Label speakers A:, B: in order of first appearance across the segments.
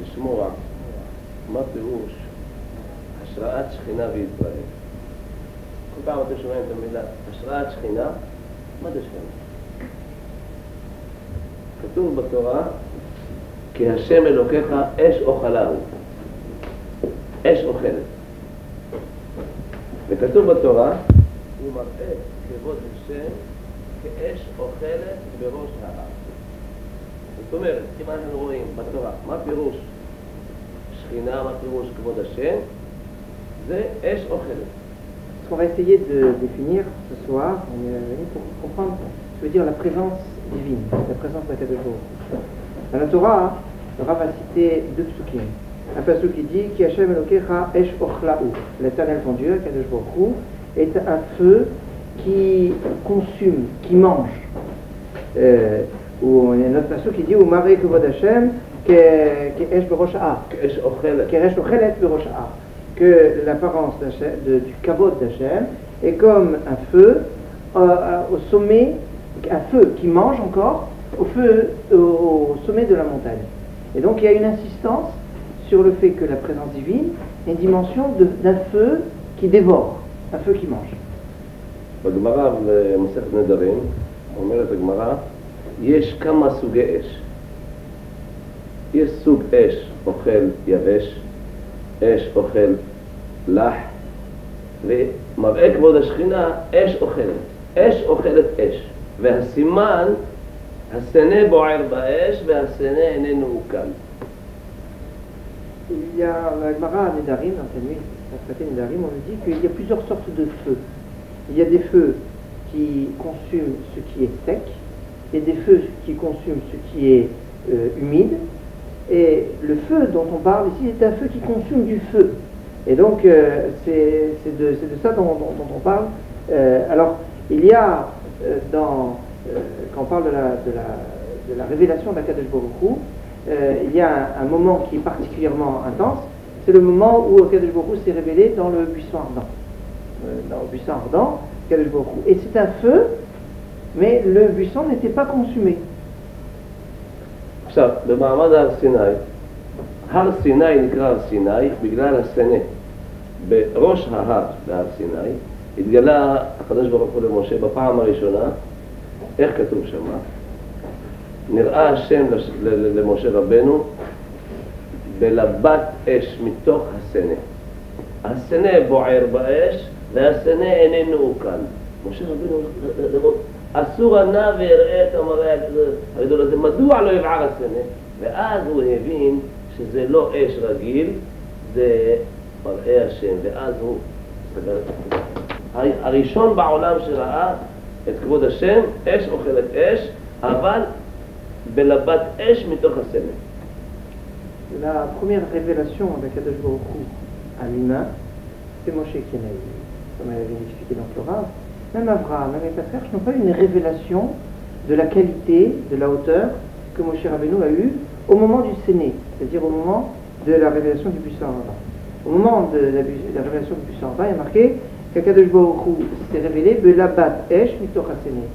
A: לשמוע מה פירוש השראת שכינה בישראל. כל פעם אתם שומעים את המילה השראת שכינה, מה זה שכינה? כתוב בתורה כי השם אלוקיך אש אוכלה הוא, אש אוכלת. וכתוב בתורה הוא מראה כבוד השם כאש אוכלת בראש ההר. זאת אומרת, אם אנחנו רואים בתורה מה פירוש שכינה, מה פירוש כבוד השם, זה אש אוכלת.
B: Ce qu'on va essayer de définir ce soir, on est venu pour comprendre ce que veut dire la présence divine, la présence d'Akadosh Baruch Hu. Dans la Torah, le Rav va citer deux psukim. Un pasuk qui dit Ki Hashem Elokecha Esh Ochlaou. L'Éternel ton Dieu, Akadosh Baruch Hu, est un feu qui consume, qui mange. Ou il y a un autre pasuk qui dit Ou Maré Kevod Hashem Ki Esh Berosh Ha'ar. Ki Esh Ochelet Berosh Ha'ar. Que l'apparence du kavod d'Hachem est comme un feu au sommet, un feu qui mange encore au sommet de la montagne. Et donc il y a une insistance sur le fait que la présence divine est une dimension d'un feu qui dévore, un feu qui mange.
A: בגמרא במסכת נדרים אומרת הגמרא יש כמה סוגי אש. יש סוג אש אוכל יבש, אש אוכל לח, ומראה כבוד השכינה אש אוכלת. אש אוכלת אש, והסימן הסנה בוער באש והסנה איננו אוכל.
B: Il y a la Gemara Nedarim, dans la traité Nedarim, on nous dit qu'il y a plusieurs sortes de feux. Il y a des feux qui consument ce qui est sec, et des feux qui consument ce qui est humide. Et le feu dont on parle ici est un feu qui consume du feu. Et donc c'est de ça dont on parle. Alors il y a quand on parle de la révélation d'Akadosh Baruch Hu, il y a un moment qui est particulièrement intense. C'est le moment où Akadosh Baruch Hu s'est révélé dans le buisson ardent. Dans le buisson ardent, Akadosh Baruch Hu. Et c'est un feu, mais le buisson n'était pas consumé.
A: עכשיו, במעמד הר סיני, הר סיני נקרא הר סיני בגלל הסנה. בראש ההר בהר סיני התגלה הקדוש ברוך הוא למשה בפעם הראשונה. איך כתוב שמה? נראה השם למשה רבנו בלבת אש מתוך הסנה. הסנה בוער באש והסנה איננו אוכל. משה רבנו לראות אסור הנע ויראה את המראה הגדול הזה, מדוע לא יבער הסנה? ואז הוא הבין שזה לא אש רגיל, זה מראה השם, ואז הוא סגר את זה. הראשון בעולם שראה את כבוד השם, אש אוכלת אש, אבל בלבת אש מתוך הסנה.
B: La première révélation d'Akadosh Baruch Hu à l'humain, c'est Moshe qui en a eu, comme elle avait expliqué dans le Torah. Même Abraham, même les patriarches n'ont pas eu une révélation de la qualité, de la hauteur que Moshe Rabbeinu a eu au moment du Séné, c'est-à-dire au moment de la révélation du buisson ardent. Au moment de la révélation du buisson ardent, il y a marqué qu'Akadosh Baruch Hu s'est révélé Belabat Esh Mitoch HaSéné,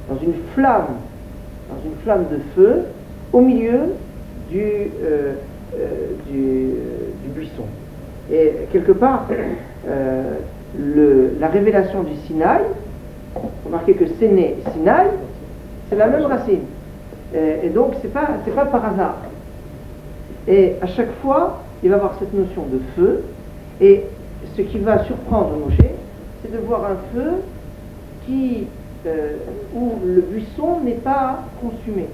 B: dans une flamme de feu au milieu du buisson. Et quelque part, la révélation du Sinaï, remarquez que Séné et Sinaï, c'est la même racine. Et donc, c'est pas par hasard. Et à chaque fois, il va y avoir cette notion de feu. Et ce qui va surprendre Moshe, c'est de voir un feu où le buisson n'est pas consumé.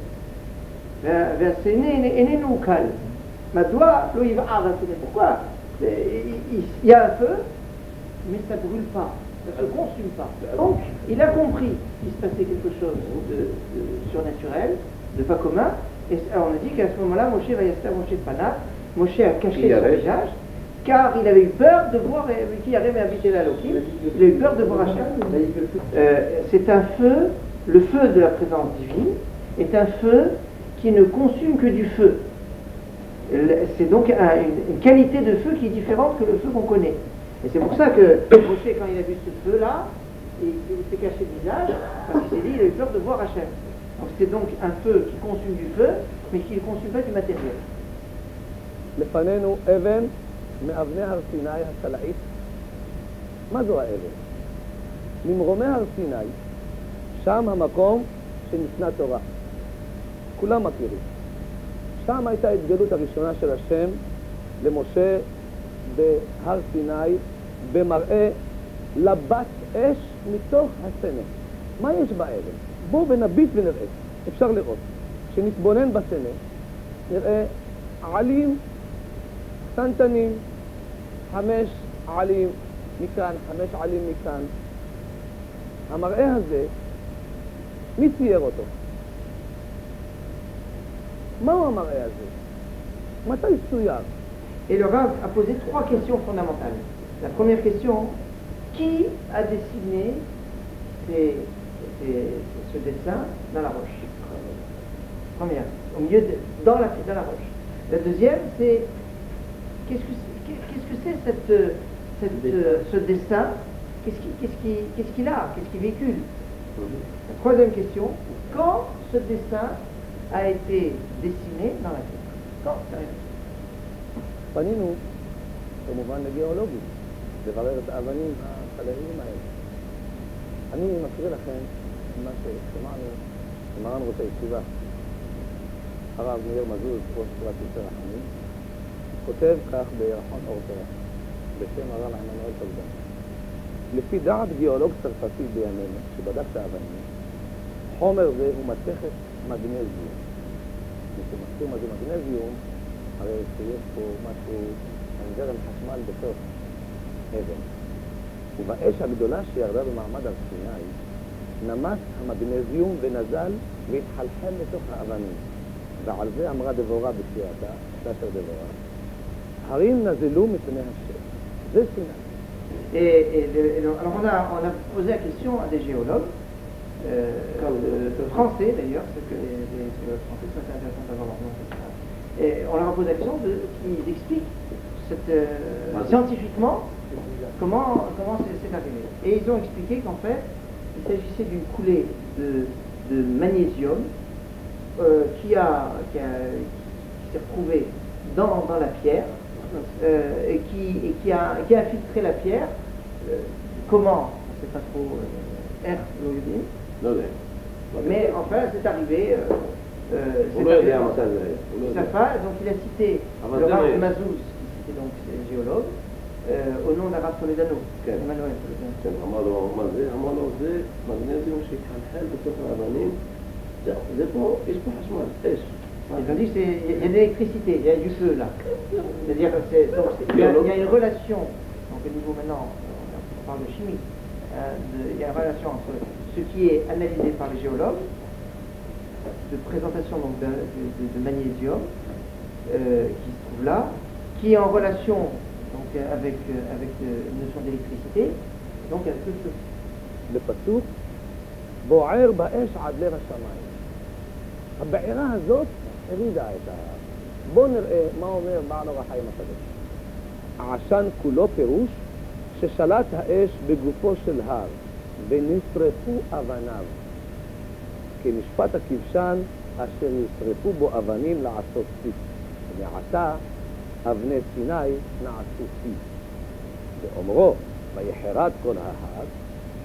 B: Pourquoi? Il y a un feu, mais ça ne brûle pas, ça ne se consume pas. Donc, il a compris qu'il se passait quelque chose de surnaturel, de pas commun, et on a dit qu'à ce moment-là, Moshe va yasser Moshe Pana, Moshe a caché son visage, car il avait eu peur de voir qui avait habité la Lokim, il a eu peur de voir Hachem. C'est un feu, le feu de la présence divine, est un feu qui ne consume que du feu. C'est donc une qualité de feu qui est différente que le feu qu'on connaît. Et c'est pour ça que Moshe, quand il a vu ce feu-là, il s'est caché le visage, parce qu'il s'est dit, il a eu peur de voir Hachem. Donc c'est donc un feu qui consume du feu, mais qui ne consume pas du matériel.
C: לפנינו אבן מאבני הר סיני הסלעית. מה זו האבן? ממרומי הר סיני, שם המקום שניתנה תורה. כולם מכירים. שם הייתה ההתגלות הראשונה של השם למשה בהר סיני, במראה לבת אש מתוך הסנה. מה יש באבן? בואו ונביט ונראה. אפשר לראות. כשנתבונן בסנה, נראה עלים קטנטנים, 5 עלים מכאן, 5 עלים מכאן. המראה הזה, מי צייר אותו? מהו המראה הזה? מתי צויר?
B: Et le Rav a posé 3 questions fondamentales. La première question, qui a dessiné ce dessin dans la roche? Première, au milieu dans la roche. La deuxième, c'est qu'est-ce que c'est ce dessin? Qu'est-ce qu'il a? Qu'est-ce qu'il véhicule? La troisième question, quand ce dessin a été dessiné dans la terre? Quand ça a été?
C: פנינו, כמובן לגיאולוגים, לברר את האבנים הסלעיים האלה. אני מקריא לכם מה ששמענו במרן ראש הישיבה, הרב מאיר מזוז, ראש ישיבת יוסי רחמים, כותב כך בירחון אור תורה, בשם הרב עמנואל טולדן. לפי דעת גיאולוג צרפתי בימינו, שבדק את האבנים, חומר זה הוא מתכת מגנזיום. מי שמכיר מה זה מגנזיום, הרי שיש פה משהו, זרם חשמל בתוך אבן. ובאש הגדולה שירדה במעמד הר סיני, נמס המגנזיום ונזל והתחלחל לתוך האבנים. ועל זה אמרה דבורה בשירתה, ספר דבורה, הרים נזלו מפני השם. זה סיני.
B: Alors on a posé la question à des géologues, français d'ailleurs, parce que les géologues français sont intéressants d'avoir leur nom. Et on leur a posé la question qu'ils expliquent scientifiquement comment c'est arrivé. Et ils ont expliqué qu'en fait, il s'agissait d'une coulée de magnésium qui s'est retrouvée dans la pierre et qui a infiltré la pierre. Comment? On ne sait pas trop. Mais enfin, c'est arrivé. Safa, donc il a cité le Rav Mazouz, qui était donc géologue, au nom d'Arav Toledano. Emmanuel Toledano.
A: אמר לו, זה מגנזיום שהתחלחל בתוך האבנים, זה פה, יש פה חשמל, אש.
B: Ils ont dit qu'il y a de l'électricité, il y a du feu là. C'est-à-dire qu'il y a une relation, donc au niveau maintenant, on parle de chimie, il y a une relation entre ce qui est analysé par les géologues, de présentation donc de magnésium qui se trouve là, qui est en relation donc, avec une notion d'électricité, donc avec le feu.
C: בפסוק, בוער באש עד לב השמיים. הבעירה הזאת הרידה את ההר. בואו נראה מה אומר בעל אור החיים הקדוש. העשן כולו פירוש ששלט האש בגופו של הר ונשרפו אבניו. כמשפט הכבשן אשר ישרפו בו אבנים לעשות פי. ומעתה אבני סיני נעשו פי. באומרו, ויחרד כל ההר,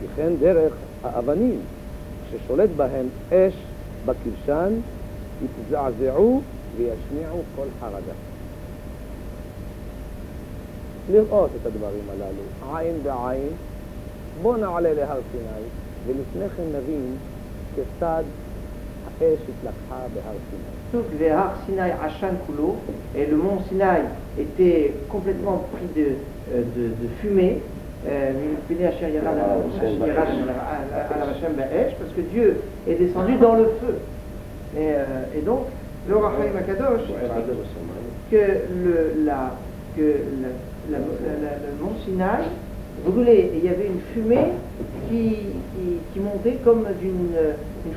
C: כי כן דרך האבנים, כששולט בהם אש בכבשן, יתזעזעו וישמיעו כל חרדה. לראות את הדברים הללו, עין בעין, בוא נעלה להר סיני, ולפני כן נבין כיצד האש התלקחה בהר סיני.
B: Le Har Sinai Hashan Kulo, et le mont Sinaï était complètement pris de fumée, parce que Dieu est descendu dans le feu. Et donc, le Rachaim Akadosh que le mont Sinaï brûlait, et il y avait une fumée qui montait comme d'une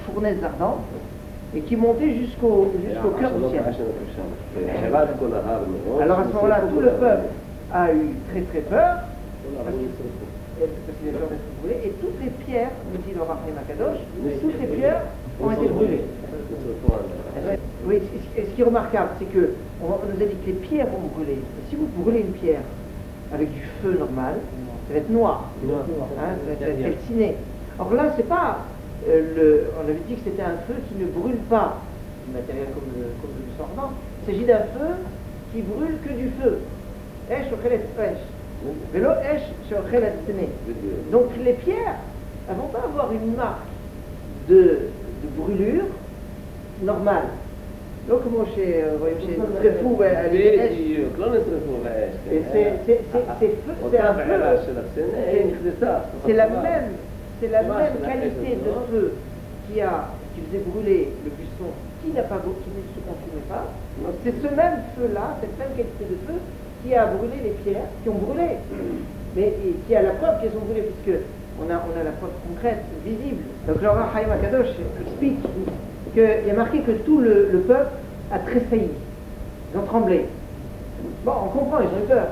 B: fournaise ardente, et qui montait jusqu'au cœur du ciel. Alors à ce moment-là, tout le peuple a eu très très peur, parce qu'il avait peur d'être brûlé, et toutes les pierres, nous dit le Rachaim Akadosh, toutes les pierres ont été brûlées. Oui, ce qui est remarquable, c'est que on nous a dit que les pierres vont brûler. Et si vous brûlez une pierre avec du feu normal, ça va être noir, hein, ça va être calciné. Or là, c'est pas on avait dit que c'était un feu qui ne brûle pas du matériel comme le sorbant. Il s'agit d'un feu qui brûle que du feu. Donc les pierres, elles vont pas avoir une marque de brûlure normale. לא כמו שרואים שנשרפו על ידי אש.
A: בדיוק, לא נשרפו באש.
B: זה
A: אותה בעירה של הסנה, היא נכנסה.
B: C'est la même qualité de feu qui faisait brûler le buisson qui ne se consumait pas. C'est ce même feu-là, cette même qualité de feu qui a brûlé les pierres, qui ont brûlé. Mais qui a la preuve qu'elles ont brûlé, puisque on a la preuve concrète, visible. Donc le Rav Chaim HaKadosh explique qu'il y a marqué que tout le peuple a tressailli. Ils ont tremblé. Bon, on comprend, ils ont eu peur.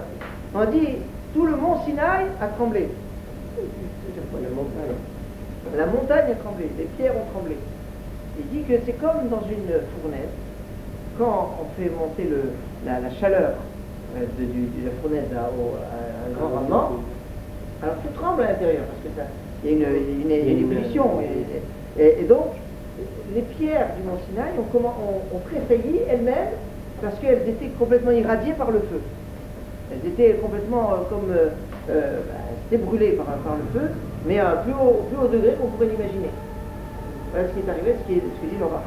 B: On a dit, tout le mont Sinaï a tremblé. La montagne a tremblé, les pierres ont tremblé. Il dit que c'est comme dans une fournaise, quand on fait monter la chaleur de la fournaise à un grand rendement, alors tout tremble à l'intérieur, parce que il y a une ébullition. Et donc, les pierres du mont Sinaï ont tressailli elles-mêmes parce qu'elles étaient complètement irradiées par le feu. Elles étaient complètement c'était brûlées par le feu, mais à un plus haut degré qu'on pourrait l'imaginer. Voilà ce qui est arrivé, ce que dit le Rav.